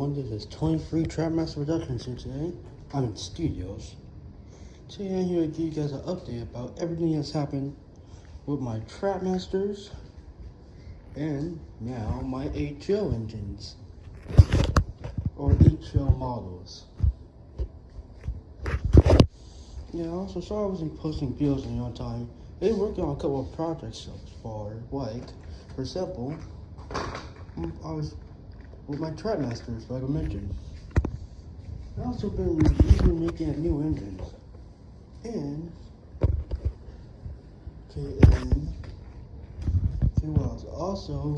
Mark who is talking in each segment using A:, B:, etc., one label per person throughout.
A: everyone, this is 23 Trapmaster Productions here today. I'm in studios. Today I'm here to give you guys an update about everything that's happened with my Trapmasters and now my HO engines, or HO models. Yeah, also sorry I wasn't posting videos in your time. I've been working on a couple of projects so far, like, for example, I was with my Trapmasters, like I mentioned. I've also been recently making new engines. And what else? Also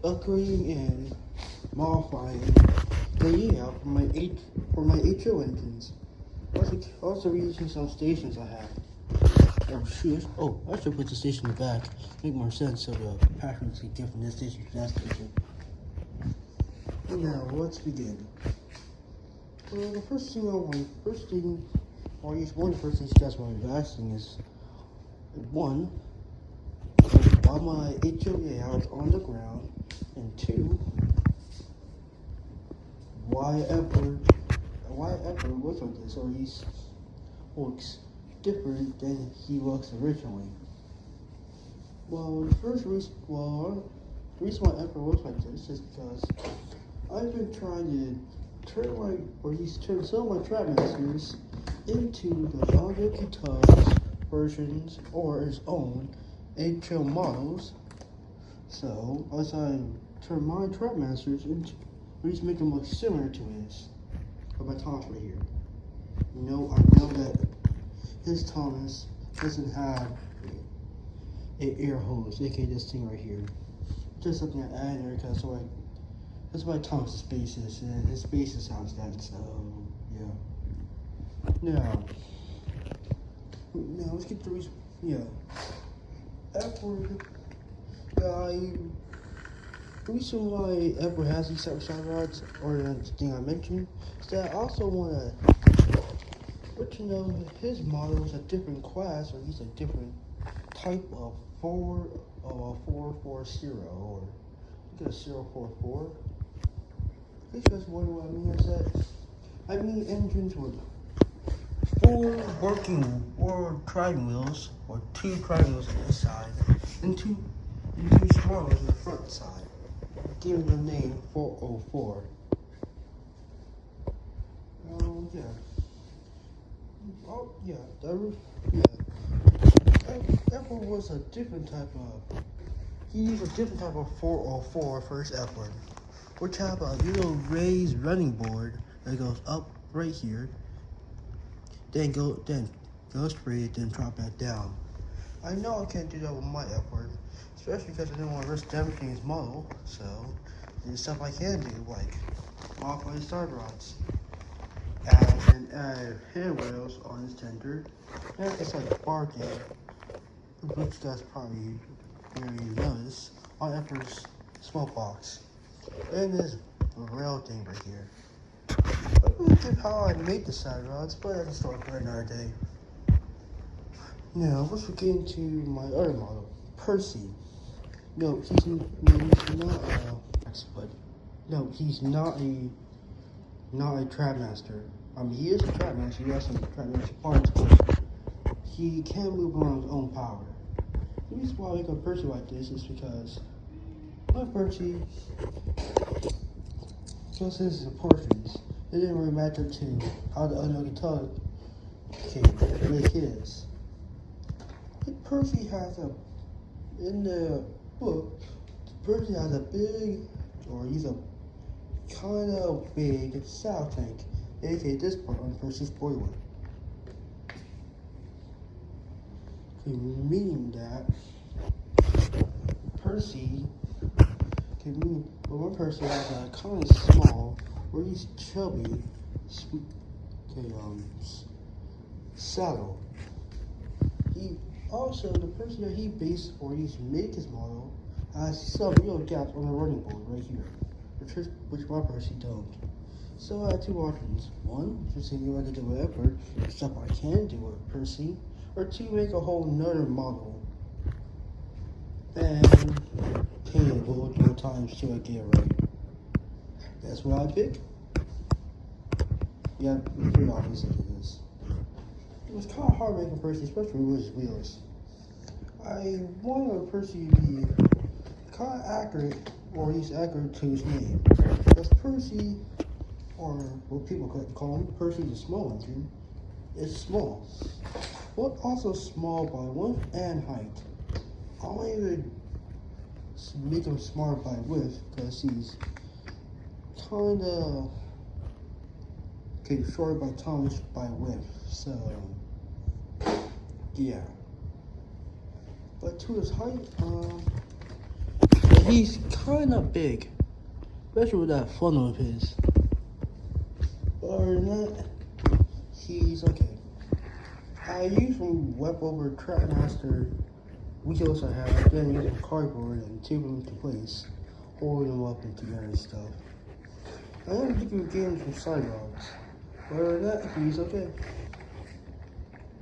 A: upgrading and modifying the layout for my HO engines. Also reusing some stations I have. Oh shoot! Oh, I should put the station in the back. Make more sense so the passions can get from this station to that station. Now let's begin. Well, the first thing, or at least one of the first things you guys want to be asking is, one, why my HO layout is on the ground, and two, why Edward looks like this, or he looks different than he looks originally. Well, the reason why Edward looks like this is because I've been trying to turn some of my Trapmasters into the Andre Guitars versions or his own HO models. So as I turn my Trapmasters into, at least make them look similar to his. But my Thomas right here. I know that his Thomas doesn't have an air hose, aka this thing right here. Just something I added there because that's why Thomas' space is, and his space sounds that, so yeah. Now let's get the reason. Edward. The reason why Edward has these type of side rods, or the thing I mentioned, is that I also want to let you know that his model is a different class, or he's a different type of 440, or look at a 044. If you guys wonder what I mean, is that I mean engines with 4 working or driving wheels, or 2 driving wheels on this side, and two small ones on the front side, giving the name 404. Edward was a different type of. He used a different type of 404 for his Edward, which have a little raised running board that goes up right here, then go straight, then drop back down. I know I can't do that with my Edward, especially because I didn't want to risk damaging his model. So there's stuff I can do, like modify his side rods, add handrails on his tender, and it's like barking, which you guys probably already noticed on Edward's smoke box. And this rail thing right here. I really did how I made the side rods, but that's a story for another day. Now let's get into my other model, Percy. No, he's not a Trapmaster. I mean, he is a Trapmaster. He has some Trapmaster parts, but he can't move on his own power. The reason why I make a Percy like this is because my Percy, just his proportions, it didn't really match up to how the other guitar can make his. Percy has in the book, Percy has a big, or he's a kind of big saddle tank, aka this part on Percy's boiler. Meaning that Percy one person has a kind of small, or he's chubby, saddle. Also, the person that he based or he's made his model has some real gaps on the running board right here, which my Percy don't. So I had 2 options. One, just see what I do with Edward, stuff I can do with Percy, or 2, make a whole nother model. And paint it multiple times till I get it right. That's what I pick. Yeah, pretty obvious it is. It was kind of hard making Percy, especially with his wheels. I wanted Percy to be kind of accurate, or at least accurate to his name. Because Percy, or what people could call him, Percy the Small Engine, is small. But also small by length and height. I don't even make him smart by width, because he's kinda short by Thomas by width, so yeah. But to his height, he's kinda big, especially with that funnel of his. But other than that, he's okay. I use some leftover Trapmaster wheels I have, then use some cardboard and tape them into place, holding them up and together and stuff. I am thinking games from side rods. But other than that, he's okay.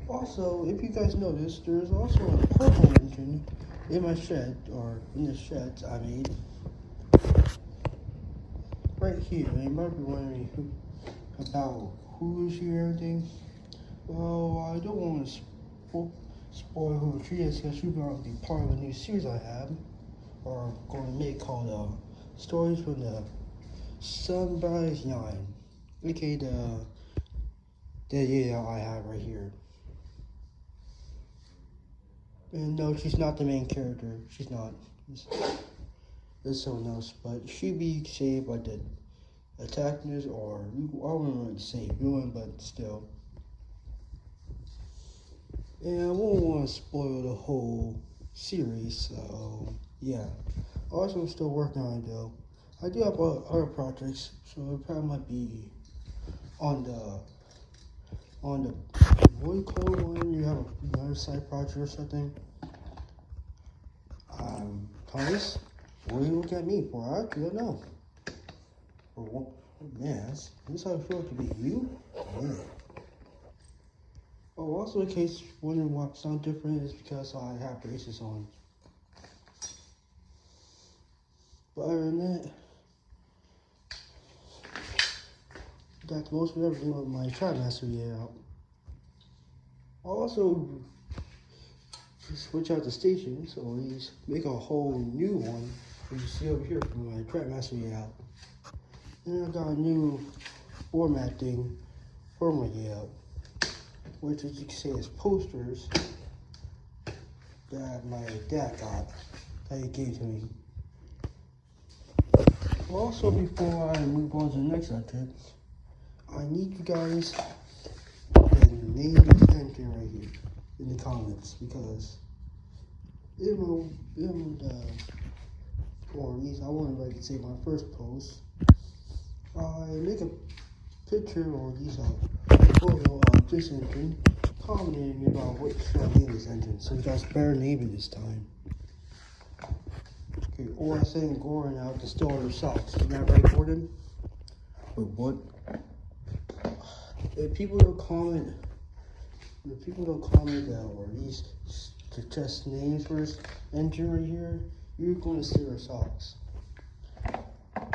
A: Also, if you guys noticed, there's also a purple engine in my shed, or in the sheds I made. Right here. You might be wondering about who's here and everything. Well, I don't want to spoil who she is, because she's going to be part of a new series I have, or going to make, called Stories from the Sunrise 9, aka the I have right here. And no, she's not the main character. She's not. It's someone else, but she be saved by the attackers, or I don't remember to say villain, but still. And I won't want to spoil the whole series, so yeah. Also, I'm still working on it though. I do have other projects, so it probably might be on the what do you call it when you have another side project or something? Thomas, what are you looking at me for? I don't know. Or what? Man, this how I feel to be you? Man. Oh, also in case you're wondering why I sound different, is because I have braces on. But other than that, that's most of everything with my Trapmaster out. I'll also switch out the stations, or at least make a whole new one, as you see over here from my Trapmaster out. And I got a new format thing for my layout, which, as you can see, is posters that my dad got, that he gave to me. Also, before I move on to the next subject, I need you guys to name this entry right here in the comments, because or at least I want to say my first post, I make a picture or at least a photo of this engine, commenting about what should I name this engine, so you guys better name it this time. Okay, or I send Gordon out to steal other socks. Isn't that right, Gordon? Wait, what? If people don't comment or at least suggest names for this engine right here, you're going to steal their socks. Yeah,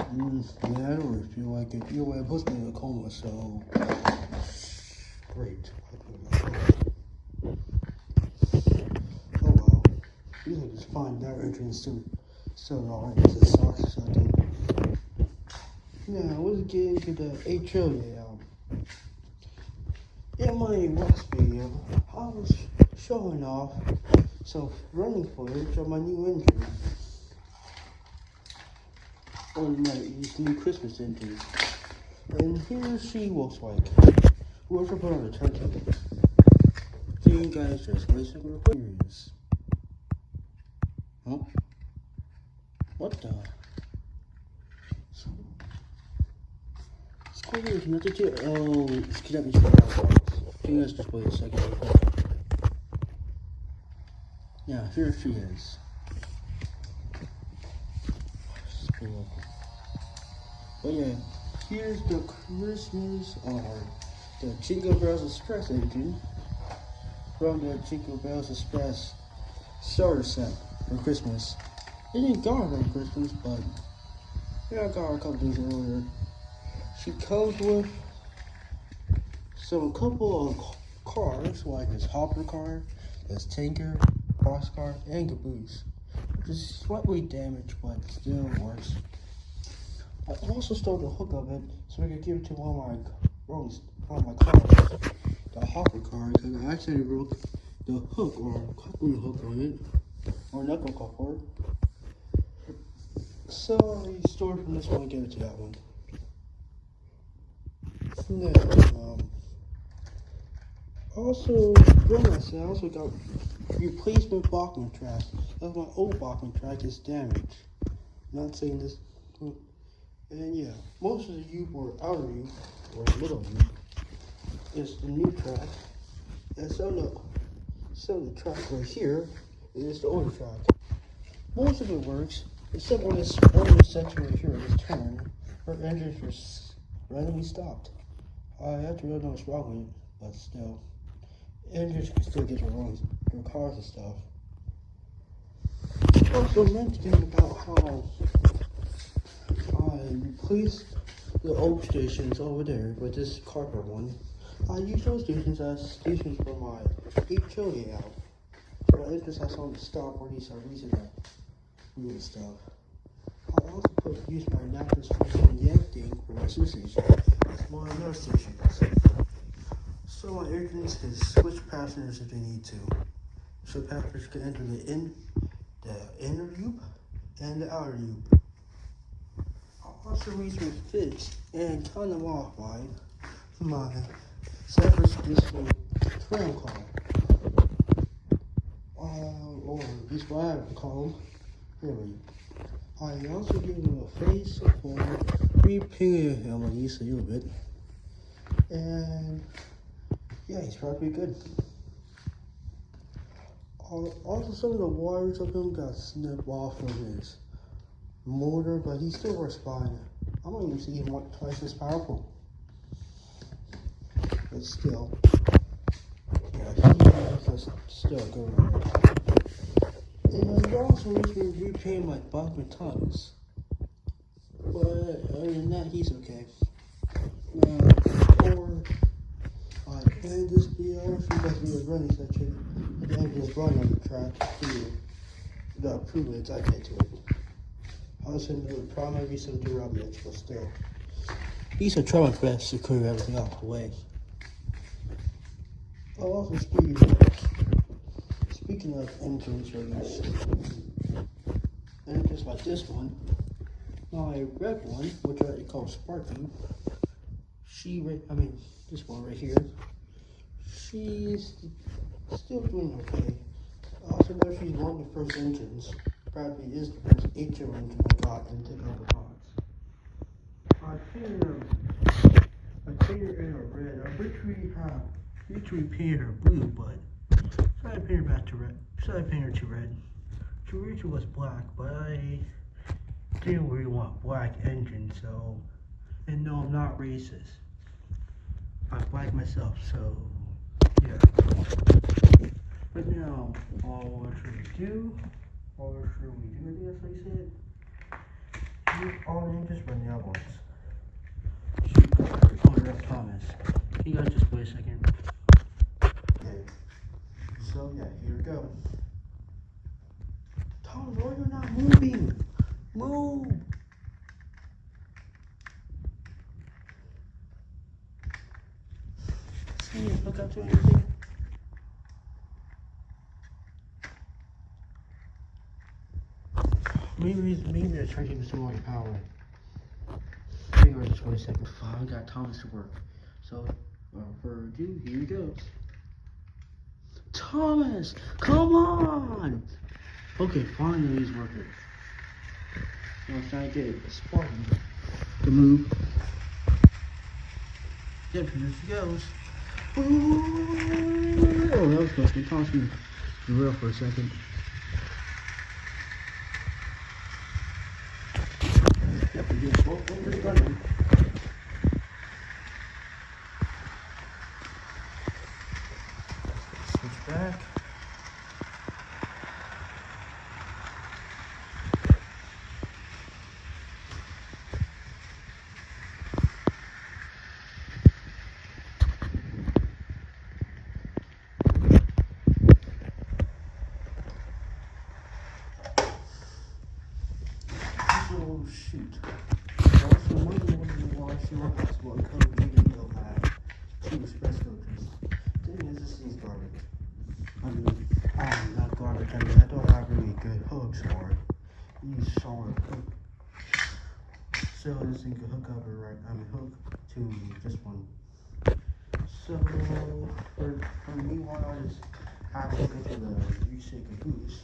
A: I don't really feel like it. Either way, it puts me in a coma, so great. Oh well. You can just find that entrance to so all right, the socks or something. Now let's get into the HO layout. In my last video, I was showing off some running footage of my new engine. On these new Christmas engines. And here she looks like. Whoever put on the turkey. So you guys just listen real quick. Huh? What the? Squid is nothing to. Oh, it's connected to the house. You guys just wait a second. Yeah, here she is. But yeah, here's the Christmas, or the Jingle Bells Express engine from the Jingle Bells Express starter set for Christmas. It didn't got it on Christmas, but yeah, I got it a couple days earlier. She comes with some couple of cars, like this hopper car, this tanker, boxcar, and caboose. Just slightly damaged, but still works. I also stole the hook of it so I could give it to one of my cars, the hopper car, because I accidentally broke the hook or coupling hook on it, or knuckle coupler. So I stored from this one and gave it to that one. Now, also, I also got replacement Bachmann track. That's my old Bachmann track is damaged. Not saying this. And yeah, most of the U or outer U or middle U is the new track. And some of the track right here is the older track. Most of it works, except when this section right here, this turn, her engine just randomly stopped. I actually don't know what's wrong with it, but still. Engines can still get their cars and stuff. Also mentioning about how I replaced the old stations over there with this copper one. I use those stations as stations for my HO layout. So my engines has something to stop or these are reason that wheel stuff. I also use my natural station yank thing for my station. It's more another station. So my engines can switch passengers if they need to. So passengers can enter the inner loop and the outer loop. I also recently fixed and kind of modified my San Francisco tram car. Or at least what I would call them. Really. I also gave him a face for repainting him at least a little bit. And yeah, he's probably good. Also, some of the wires of him got snipped off of his motor, but he still works fine. I don't even see him twice as powerful. But still, yeah, he's still good. And he also recently repainted my Bachmann Thomas. But other than that, he's okay. Now, before I end this video, she does me a running section. At the end of this run on the track to the improvements I did to it. I was going to do probably some derailments, but still. These are trying my best to clear everything out of the way. Oh, also speaking of engines release, and just like this one, my red one, which I call Sparky, this one right here, she's still doing okay. I also know she's one of the first engines, probably is the first HO engine I got and took over parts. I painted her in her red. I originally painted her blue, but so I painted her back to red. So I painted her to red. She originally was black, but I didn't really want black engine, so, and no, I'm not racist. I black myself, so yeah. But now, what should we do? I think that's what he said. Use all the engines but the other ones. Thomas. You guys just wait a second. Okay. So yeah, here we go. Thomas, why are you not moving? Move! See you hook up to anything? Maybe they're trying to give us some more power. Maybe we're just going to second. I got Thomas to work. So, for you, here he goes. Thomas, come on! Okay, finally he's working. Now I'm trying to get Spartan to move. Yep, here she goes. Oh, that was supposed to be Thomas be real for a second. Yep, we get both fingers running. Switch back. She wants one code, even though I have 2 express coaches. Thing is, this is garbage. I mean, not garbage. I mean, I don't have really good hooks for it. Use solid hook. So this thing can hook up or hook to just one. So for me, why not just have to go to the reset caboose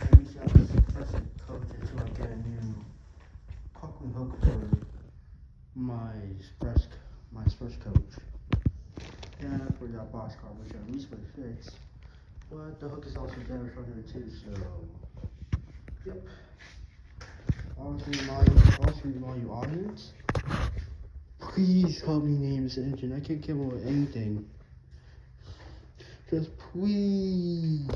A: and use that express coach until I get a new Cochran hook for my express coach. And I forgot boxcar, which I recently fixed. But the hook is also damaged from there too, so yep. Also remind you audience, please help me name this engine. I can't come up with anything. Just please.